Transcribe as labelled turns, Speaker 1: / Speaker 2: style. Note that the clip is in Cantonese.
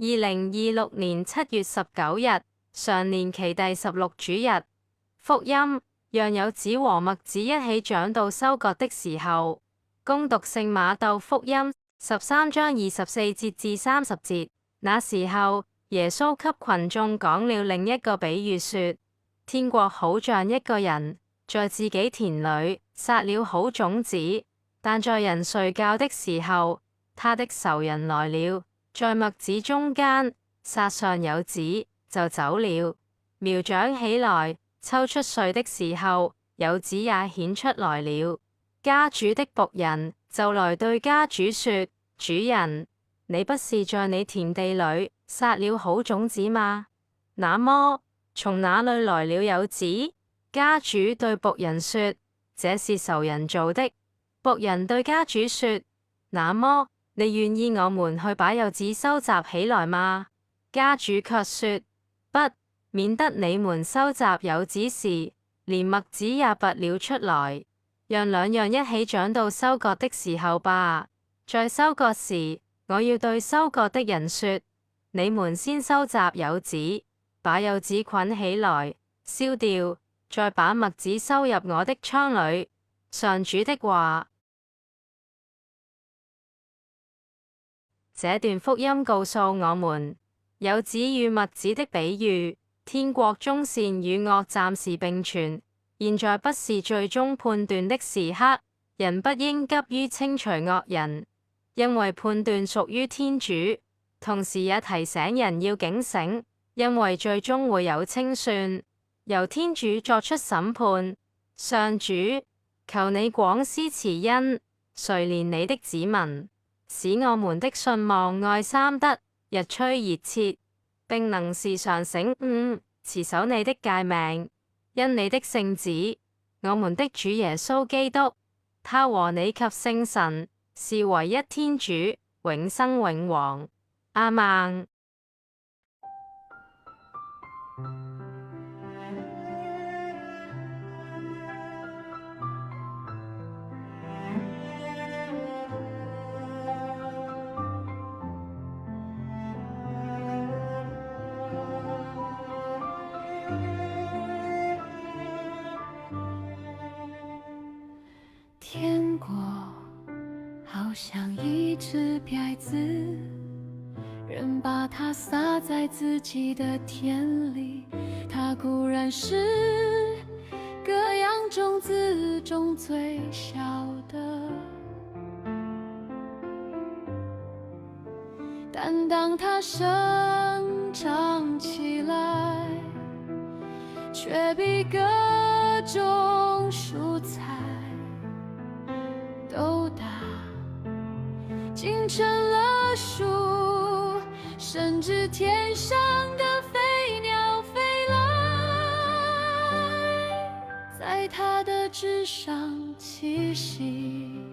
Speaker 1: 2026年7月19日，常年期第16主日，福音，讓有子和麥子一起長到收割的時候。恭讀聖馬竇福音13章24節至30節。那時候，耶穌給群眾講了另一個比喻說：天國好像一個人在自己田裏撒了好種子，但在人睡覺的時候，他的仇人來了，在麥子中間撒上有子，就走了。苗長起來，抽出穗的時候，有子也顯出來了。家主的僕人就來對家主說：主人，你不是在你田地裏撒了好種子嗎？那麼從哪裏來了有子？家主對僕人說：這是仇人做的。僕人對家主說：那麼你願意我們去把有子收集起來嗎？家主卻說：不，免得你們收集有子時，連麥子也拔了出來，讓兩樣一起長到收割的時候吧。在收割時，我要對收割的人說：你們先收集有子，把有子捆起來，燒掉，再把麥子收入我的倉裏。上主的話。這段福音告訴我們，有子與麥子的比喻。天國中善與惡暫時並存，現在不是最終判斷的時刻，人不應急於清除惡人，因為判斷屬於天主。同時也提醒人要警醒，因為最終會有清算，由天主作出審判。上主，求你廣施慈恩，垂憐你的子民，使我們的信望愛三德日趨熱切，並能時常醒悟，持守你的誡命。因你的聖子，我們的主耶穌基督，他和你及聖神是唯一天主，永生永王。阿們。
Speaker 2: 天國好像一隻稗子，人把它撒在自己的田裡，它固然是各樣種子中最小的，但當它生長起來，卻比各種蔬菜都大，竟成了樹，甚至天上的飛鳥飛來，在它的枝上棲息。